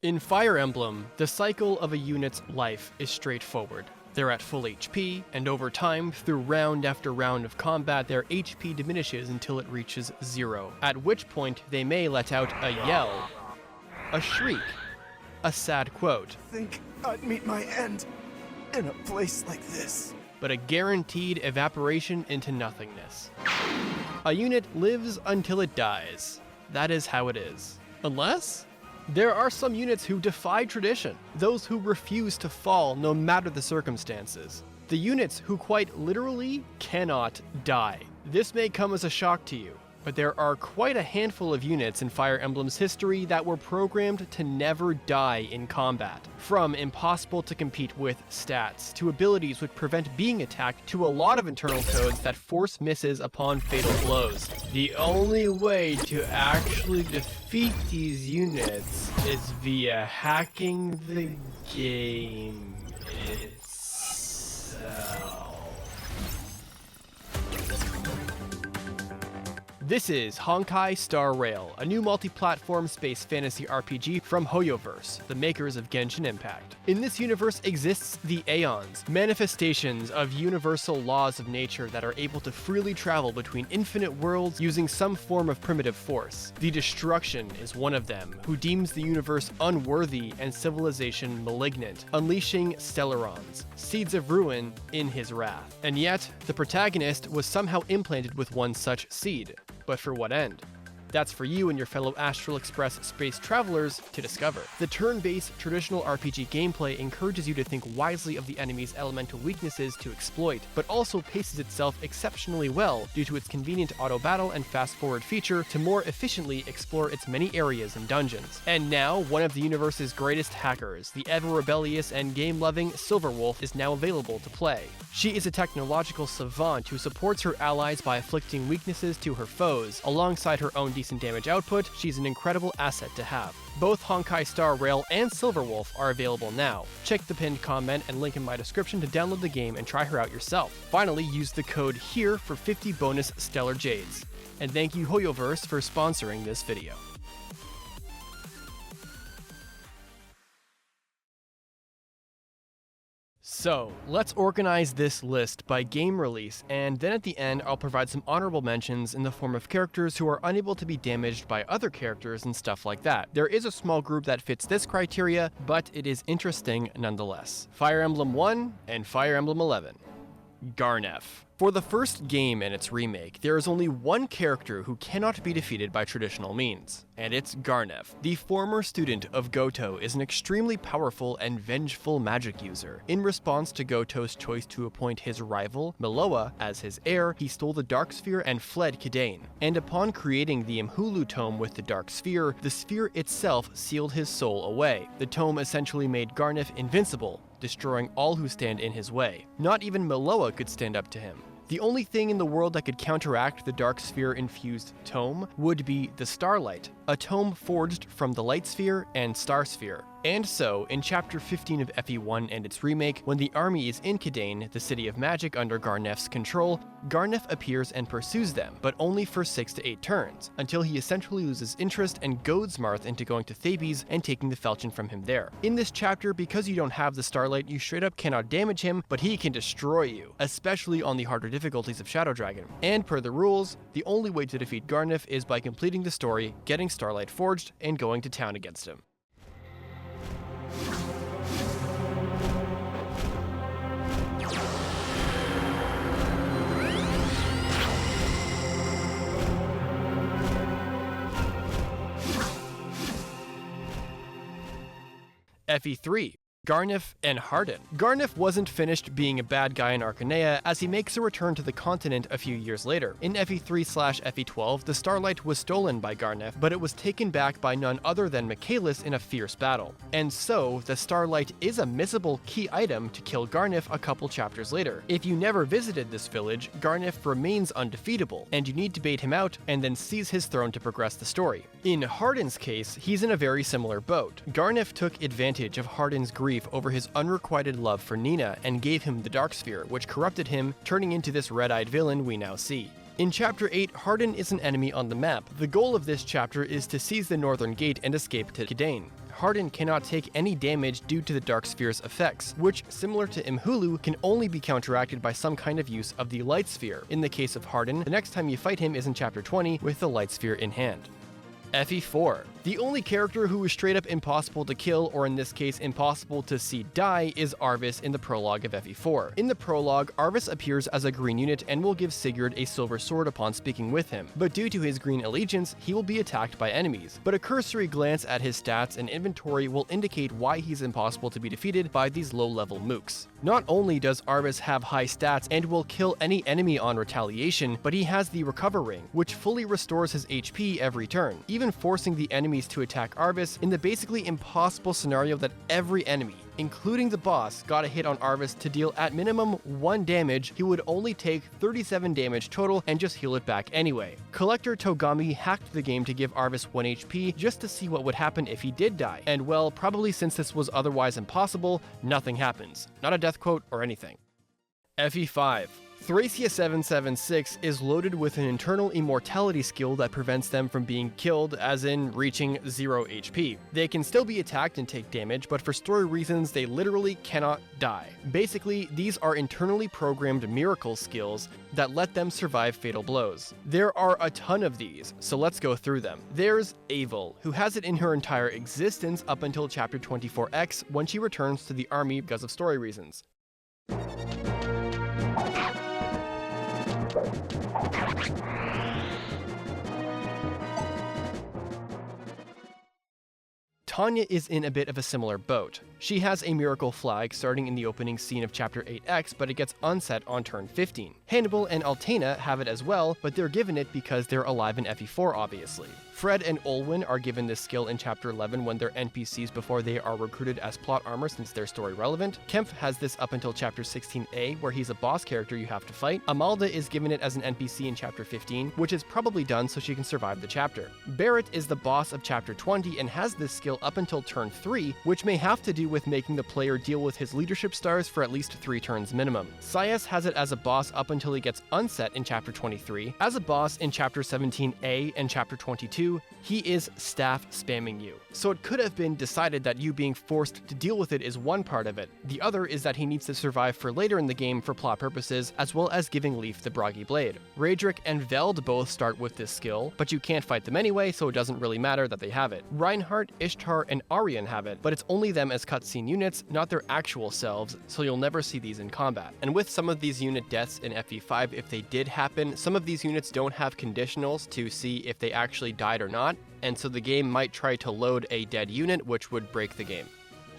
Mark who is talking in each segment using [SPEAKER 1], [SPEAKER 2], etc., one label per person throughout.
[SPEAKER 1] In Fire Emblem, the cycle of a unit's life is straightforward. They're at full HP, and over time, through round after round of combat, their HP diminishes until it reaches 0, at which point they may let out a yell, a shriek, a sad quote.
[SPEAKER 2] Think I'd meet my end in a place like this.
[SPEAKER 1] But a guaranteed evaporation into nothingness. A unit lives until it dies. That is how it is. Unless there are some units who defy tradition, those who refuse to fall no matter the circumstances. The units who quite literally cannot die. This may come as a shock to you, but there are quite a handful of units in Fire Emblem's history that were programmed to never die in combat. From impossible to compete with stats, to abilities which prevent being attacked, to a lot of internal codes that force misses upon fatal blows. The only way to actually defeat these units is via hacking the game itself. This is Honkai Star Rail, a new multi-platform space fantasy RPG from Hoyoverse, the makers of Genshin Impact. In this universe exists the Aeons, manifestations of universal laws of nature that are able to freely travel between infinite worlds using some form of primitive force. The Destruction is one of them, who deems the universe unworthy and civilization malignant, unleashing Stellarons, seeds of ruin, in his wrath. And yet, the protagonist was somehow implanted with one such seed. But for what end? That's for you and your fellow Astral Express space travelers to discover. The turn-based traditional RPG gameplay encourages you to think wisely of the enemy's elemental weaknesses to exploit, but also paces itself exceptionally well due to its convenient auto-battle and fast-forward feature to more efficiently explore its many areas and dungeons. And now, one of the universe's greatest hackers, the ever-rebellious and game-loving Silverwolf, is now available to play. She is a technological savant who supports her allies by afflicting weaknesses to her foes. Alongside her own decent damage output, she's an incredible asset to have. Both Honkai Star Rail and Silverwolf are available now. Check the pinned comment and link in my description to download the game and try her out yourself. Finally, use the code HERE for 50 bonus Stellar Jades. And thank you Hoyoverse for sponsoring this video. So, let's organize this list by game release, and then at the end I'll provide some honorable mentions in the form of characters who are unable to be damaged by other characters and stuff like that. There is a small group that fits this criteria, but it is interesting nonetheless. Fire Emblem 1 and Fire Emblem 11. Garnef. For the first game and its remake, there is only one character who cannot be defeated by traditional means, and it's Garnef. The former student of Goto is an extremely powerful and vengeful magic user. In response to Goto's choice to appoint his rival, Meloa, as his heir, he stole the Dark Sphere and fled Gaiden. And upon creating the Imhulu tome with the Dark Sphere, the sphere itself sealed his soul away. The tome essentially made Garnef invincible, destroying all who stand in his way. Not even Meloa could stand up to him. The only thing in the world that could counteract the Dark Sphere-infused tome would be the Starlight, a tome forged from the Light Sphere and Star Sphere. And so, in Chapter 15 of FE1 and its remake, when the army is in Gaiden, the city of magic under Garnef's control, Garnef appears and pursues them, but only for 6 to 8 turns, until he essentially loses interest and goads Marth into going to Thebes and taking the falchion from him there. In this chapter, because you don't have the Starlight, you straight up cannot damage him, but he can destroy you, especially on the harder difficulties of Shadow Dragon. And per the rules, the only way to defeat Garnef is by completing the story, getting Starlight forged, and going to town against him. FE3. Garnef and Hardin. Garnef wasn't finished being a bad guy in Arcanea as he makes a return to the continent a few years later. In FE3/FE12, the Starlight was stolen by Garnef, but it was taken back by none other than Michaelis in a fierce battle. And so, the Starlight is a missable key item to kill Garnef a couple chapters later. If you never visited this village, Garnef remains undefeatable, and you need to bait him out and then seize his throne to progress the story. In Hardin's case, he's in a very similar boat. Garnef took advantage of Hardin's grief over his unrequited love for Nina and gave him the Dark Sphere, which corrupted him, turning into this red-eyed villain we now see. In Chapter 8, Hardin is an enemy on the map. The goal of this chapter is to seize the Northern Gate and escape to Gaiden. Hardin cannot take any damage due to the Dark Sphere's effects, which, similar to Imhulu, can only be counteracted by some kind of use of the Light Sphere. In the case of Hardin, the next time you fight him is in Chapter 20 with the Light Sphere in hand. FE4. The only character who is straight up impossible to kill, or in this case impossible to see die, is Arvis in the prologue of FE4. In the prologue, Arvis appears as a green unit and will give Sigurd a silver sword upon speaking with him, but due to his green allegiance, he will be attacked by enemies. But a cursory glance at his stats and inventory will indicate why he's impossible to be defeated by these low-level mooks. Not only does Arvis have high stats and will kill any enemy on retaliation, but he has the Recover Ring, which fully restores his HP every turn, even forcing the enemies to attack Arvis in the basically impossible scenario that every enemy, including the boss, got a hit on Arvis to deal at minimum 1 damage. He would only take 37 damage total and just heal it back anyway. Collector Togami hacked the game to give Arvis 1 HP just to see what would happen if he did die, and well, probably since this was otherwise impossible, nothing happens. Not a death quote or anything. FE5. Thracia 776 is loaded with an internal immortality skill that prevents them from being killed, as in reaching 0 HP. They can still be attacked and take damage, but for story reasons they literally cannot die. Basically, these are internally programmed miracle skills that let them survive fatal blows. There are a ton of these, so let's go through them. There's Avel, who has it in her entire existence up until Chapter 24X when she returns to the army because of story reasons. Tanya is in a bit of a similar boat. She has a miracle flag starting in the opening scene of Chapter 8X, but it gets unset on turn 15. Hannibal and Altena have it as well, but they're given it because they're alive in FE4 obviously. Fred and Olwen are given this skill in Chapter 11 when they're NPCs before they are recruited as plot armor since they're story relevant. Kempf has this up until Chapter 16A, where he's a boss character you have to fight. Amalda is given it as an NPC in Chapter 15, which is probably done so she can survive the chapter. Barrett is the boss of Chapter 20 and has this skill up until turn 3, which may have to do with making the player deal with his leadership stars for at least 3 turns minimum. Sias has it as a boss up until he gets unset in Chapter 23. As a boss in Chapter 17A and Chapter 22, he is staff spamming you. So it could have been decided that you being forced to deal with it is one part of it. The other is that he needs to survive for later in the game for plot purposes, as well as giving Leaf the Bragi Blade. Raedric and Veld both start with this skill, but you can't fight them anyway, so it doesn't really matter that they have it. Reinhardt, Ishtar, and Aryan have it, but it's only them as cutscene units, not their actual selves, so you'll never see these in combat. And with some of these unit deaths in FE5, if they did happen, some of these units don't have conditionals to see if they actually died or not, and so the game might try to load a dead unit, which would break the game.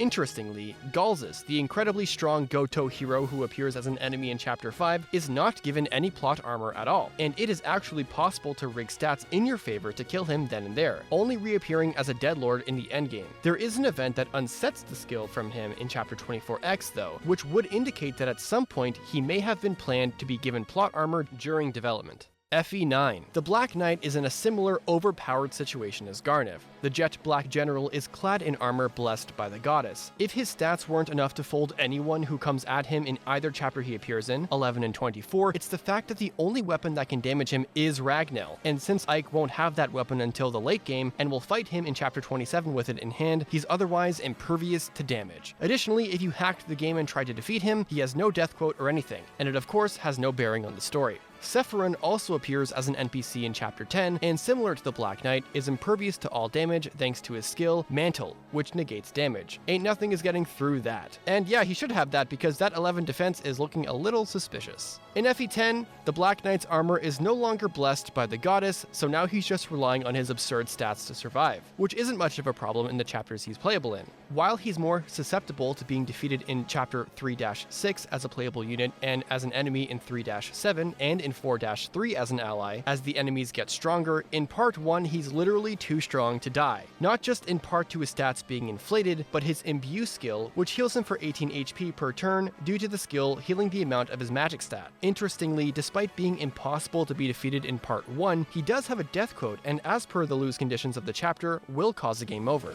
[SPEAKER 1] Interestingly, Galzus, the incredibly strong Goto hero who appears as an enemy in Chapter 5, is not given any plot armor at all, and it is actually possible to rig stats in your favor to kill him then and there, only reappearing as a deadlord in the endgame. There is an event that unsets the skill from him in Chapter 24X though, which would indicate that at some point he may have been planned to be given plot armor during development. FE9. The Black Knight is in a similar overpowered situation as Garnev. The jet black general is clad in armor blessed by the goddess. If his stats weren't enough to fold anyone who comes at him in either chapter he appears in, 11 and 24, it's the fact that the only weapon that can damage him is Ragnell, and since Ike won't have that weapon until the late game and will fight him in Chapter 27 with it in hand, he's otherwise impervious to damage. Additionally, if you hacked the game and tried to defeat him, he has no death quote or anything, and it of course has no bearing on the story. Sephiron also appears as an NPC in Chapter 10, and similar to the Black Knight, is impervious to all damage thanks to his skill, Mantle, which negates damage. Ain't nothing is getting through that. And yeah, he should have that because that 11 defense is looking a little suspicious. In FE10, the Black Knight's armor is no longer blessed by the goddess, so now he's just relying on his absurd stats to survive, which isn't much of a problem in the chapters he's playable in. While he's more susceptible to being defeated in Chapter 3-6 as a playable unit and as an enemy in 3-7 and in 4-3 as an ally, as the enemies get stronger, in Part 1 he's literally too strong to die. Not just in part to his stats being inflated, but his Imbue skill, which heals him for 18 HP per turn due to the skill healing the amount of his magic stat. Interestingly, despite being impossible to be defeated in Part 1, he does have a death quote, and as per the lose conditions of the chapter, will cause a game over.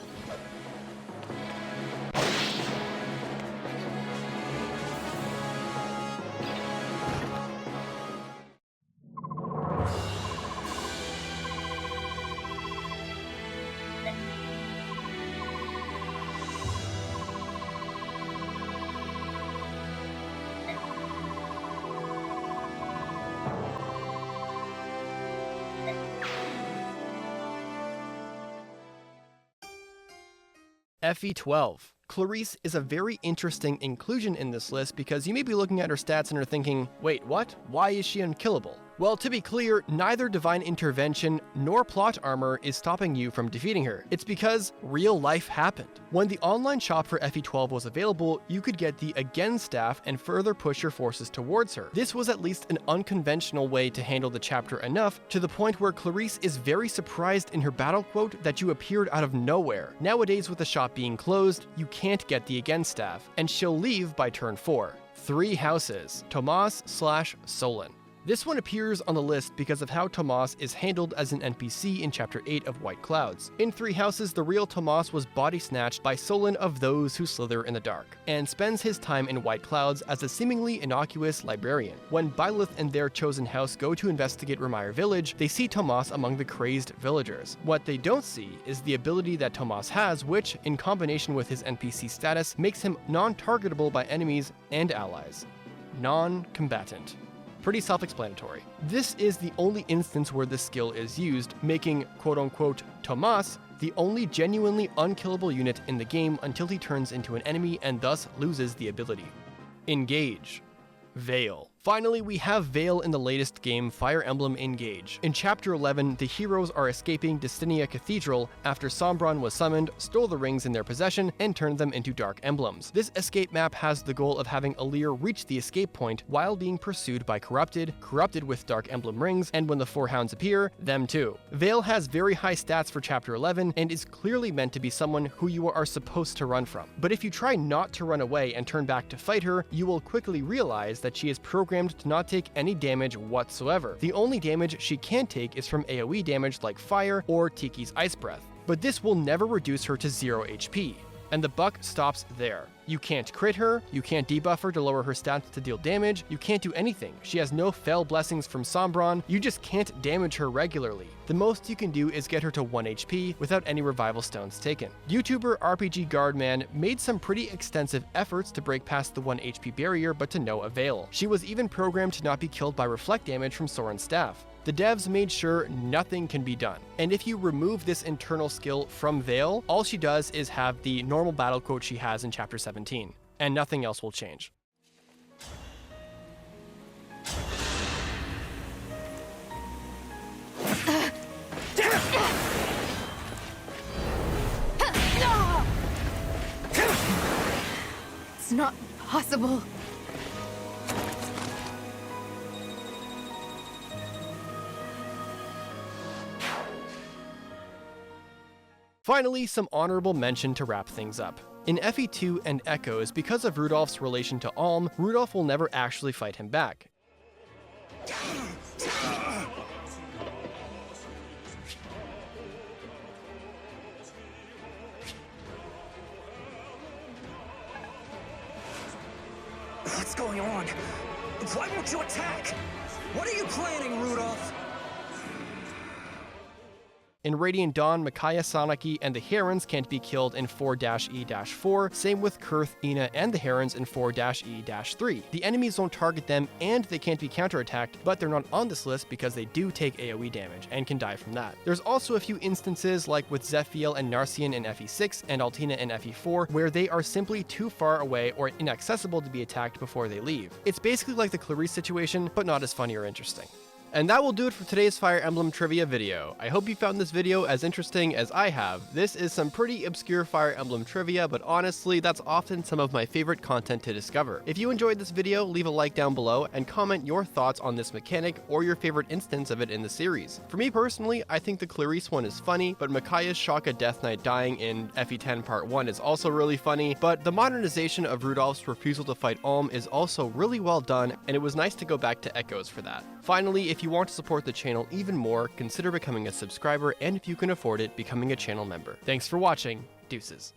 [SPEAKER 1] FE12. Clarice is a very interesting inclusion in this list because you may be looking at her stats and are thinking, wait, what? Why is she unkillable? Well, to be clear, neither divine intervention nor plot armor is stopping you from defeating her. It's because real life happened. When the online shop for FE12 was available, you could get the Again staff and further push your forces towards her. This was at least an unconventional way to handle the chapter enough, to the point where Clarice is very surprised in her battle quote that you appeared out of nowhere. Nowadays, with the shop being closed, you can't get the Again staff, and she'll leave by turn 4. 3 houses, Tomas/Solon. This one appears on the list because of how Tomas is handled as an NPC in Chapter 8 of White Clouds. In 3 houses, the real Tomas was body snatched by Solon of Those Who Slither in the Dark, and spends his time in White Clouds as a seemingly innocuous librarian. When Byleth and their chosen house go to investigate Remire Village, they see Tomas among the crazed villagers. What they don't see is the ability that Tomas has, which, in combination with his NPC status, makes him non-targetable by enemies and allies. Non-combatant. Pretty self-explanatory. This is the only instance where this skill is used, making quote-unquote Tomas the only genuinely unkillable unit in the game until he turns into an enemy and thus loses the ability. Engage. Veyle. Finally, we have Veyle in the latest game, Fire Emblem Engage. In Chapter 11, the heroes are escaping Destinia Cathedral after Sombron was summoned, stole the rings in their possession, and turned them into dark emblems. This escape map has the goal of having Alir reach the escape point while being pursued by Corrupted with dark emblem rings, and when the 4 hounds appear, them too. Veyle has very high stats for Chapter 11 and is clearly meant to be someone who you are supposed to run from. But if you try not to run away and turn back to fight her, you will quickly realize that she is programmed to not take any damage whatsoever. The only damage she can take is from AoE damage like fire or Tiki's Ice Breath, but this will never reduce her to 0 HP. And the buck stops there. You can't crit her, you can't debuff her to lower her stats to deal damage, you can't do anything. She has no fell blessings from Sombron, you just can't damage her regularly. The most you can do is get her to 1 HP without any revival stones taken. YouTuber RPG Guardman made some pretty extensive efforts to break past the 1 HP barrier, but to no avail. She was even programmed to not be killed by reflect damage from Soren's staff. The devs made sure nothing can be done. And if you remove this internal skill from Veyle, all she does is have the normal battle quote she has in Chapter 17, and nothing else will change.
[SPEAKER 3] It's not possible.
[SPEAKER 1] Finally, some honorable mention to wrap things up. In FE2 and Echoes, because of Rudolf's relation to Alm, Rudolf will never actually fight him back.
[SPEAKER 2] What's going on? Why won't you attack? What are you planning, Rudolf?
[SPEAKER 1] In Radiant Dawn, Micaiah, Sanaki, and the Herons can't be killed in 4-E-4, same with Kurth, Ina, and the Herons in 4-E-3. The enemies don't target them, and they can't be counterattacked, but they're not on this list because they do take AoE damage, and can die from that. There's also a few instances, like with Zephiel and Narcian in FE6, and Altina in FE4, where they are simply too far away or inaccessible to be attacked before they leave. It's basically like the Clarice situation, but not as funny or interesting. And that will do it for today's Fire Emblem trivia video. I hope you found this video as interesting as I have. This is some pretty obscure Fire Emblem trivia, but honestly, that's often some of my favorite content to discover. If you enjoyed this video, leave a like down below and comment your thoughts on this mechanic or your favorite instance of it in the series. For me personally, I think the Clarice one is funny, but Micaiah's Shaka Death Knight dying in FE10 Part 1 is also really funny, but the modernization of Rudolf's refusal to fight Alm is also really well done, and it was nice to go back to Echoes for that. Finally, if you want to support the channel even more, consider becoming a subscriber, and if you can afford it, becoming a channel member. Thanks for watching. Deuces.